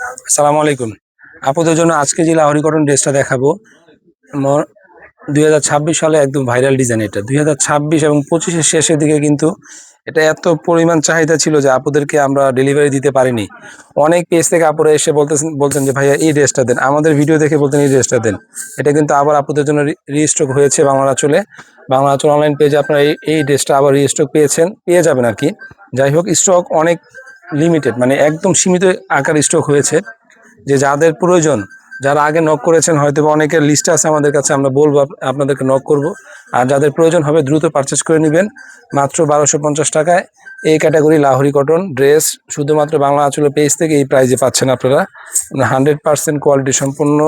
আসসালামু আলাইকুম। আপুদের জন্য আজকে যে লাহোরি কটন ড্রেসটা দেখাবো, ম- 2026 সালে একদম ভাইরাল ডিজাইন। এটা 2026 এবং 25-এর শেষের দিকে কিন্তু এটা এত পরিমাণ চাহিদা ছিল যে আপুদেরকে আমরা ডেলিভারি দিতে পারিনি। অনেক পেজ থেকে আপুরা এসে বলতেন যে ভাইয়া এই ড্রেসটা দেন, আমাদের ভিডিও দেখে বলতেন এই ড্রেসটা দেন। এটা কিন্তু আবার আপুদের জন্য রিস্টক হয়েছে বাংলা আঁচল অনলাইন পেজে। আপনারা এই ড্রেসটা আবার রিস্টক পেয়ে যাবেন আর কি। যাই হোক, স্টক অনেক লিমিটেড, মানে একদম সীমিত আকার স্টক হয়েছে। যে যাদের প্রয়োজন, যারা আগে নক করেছেন, হয়তো অনেকের লিস্ট আছে আমাদের কাছে, আমরা বলবো আপনাদেরকে নক করব। আর যাদের প্রয়োজন হবে দ্রুত পারচেস করে নেবেন মাত্র 1250 টাকায়। এই ক্যাটাগরি লাহোরি কটন ড্রেস শুধুমাত্র বাংলা আঁচলের পেজ থেকে এই প্রাইজে পাচ্ছেন আপনারা। 100% কোয়ালিটি সম্পন্ন,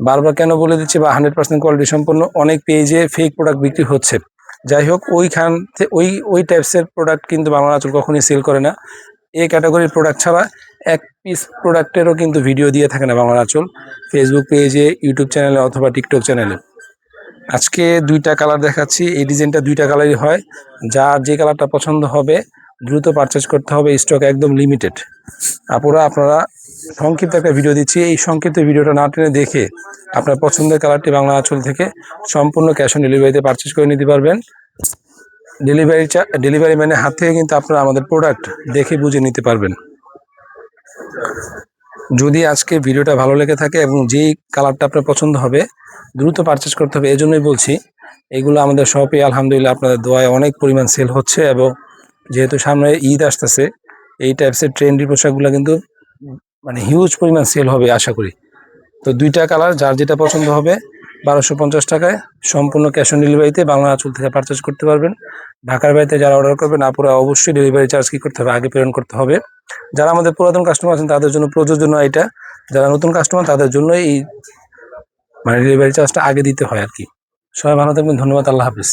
বারবার কেন বলে দিচ্ছি, বা 100% কোয়ালিটি সম্পন্ন। অনেক পেজে ফেক প্রোডাক্ট বিক্রি হচ্ছে। যাই হোক, ওই টাইপসের প্রোডাক্ট কিন্তু বাংলা আঁচল কখনোই সেল করে না। এই ক্যাটাগরির প্রোডাক্ট ছাড়া এক পিস প্রোডাক্টেরও কিন্তু ভিডিও দিয়ে থাকে না বাংলা আঁচল, ফেসবুক পেজে, ইউটিউব চ্যানেলে অথবা টিকটক চ্যানেলে। আজকে দুইটা কালার দেখাচ্ছি। এই ডিজাইনটা দুইটা কালারই হয়। যার যে কালারটা পছন্দ হবে দ্রুত পারচেজ করতে হবে, স্টক একদম লিমিটেড। আপনারা সংক্ষিপ্ত একটা ভিডিও দিচ্ছি, এই সংক্ষিপ্ত ভিডিওটা না টেনে দেখে আপনার পছন্দের কালারটি বাংলা আঁচল থেকে সম্পূর্ণ ক্যাশ অন ডেলিভারিতে পারচেজ করে নিতে পারবেন। ডেলিভারি ম্যানের হাত থেকে কিন্তু আপনারা আমাদের প্রোডাক্ট দেখে বুঝে নিতে পারবেন। যদি আজকে ভিডিওটা ভালো লেগে থাকে এবং যেই কালারটা আপনার পছন্দ হবে দ্রুত পারচেস করতে হবে। এজন্যই বলছি, এগুলো আমাদের শপে আলহামদুলিল্লাহ আপনাদের দোয়ায় অনেক পরিমাণ সেল হচ্ছে। এবং যেহেতু সামনে ঈদ আসতেছে, এই টাইপসের ট্রেন্ডি পোশাকগুলো কিন্তু মানে হিউজ পরিমাণ সেল হবে আশা করি। তো দুইটা কালার, যার যেটা পছন্দ হবে 1250 টাকায় সম্পূর্ণ ক্যাশ অন ডেলিভারিতে বাংলা আঁচল থেকে পারচেস করতে পারবেন। ঢাকার বাইরে যারা অর্ডার করবেন, আপুরা অবশ্যই ডেলিভারি চার্জ কি করতে হবে, আগে প্রেরণ করতে হবে। যারা আমাদের পুরাতন কাস্টমার আছেন তাদের জন্য প্রযোজ্য না এটা, যারা নতুন কাস্টমার তাদের জন্য এই মানে ডেলিভারি চার্জটা আগে দিতে হয় আর কি। সবাই ভালো থাকবেন, ধন্যবাদ, আল্লাহ হাফিজ।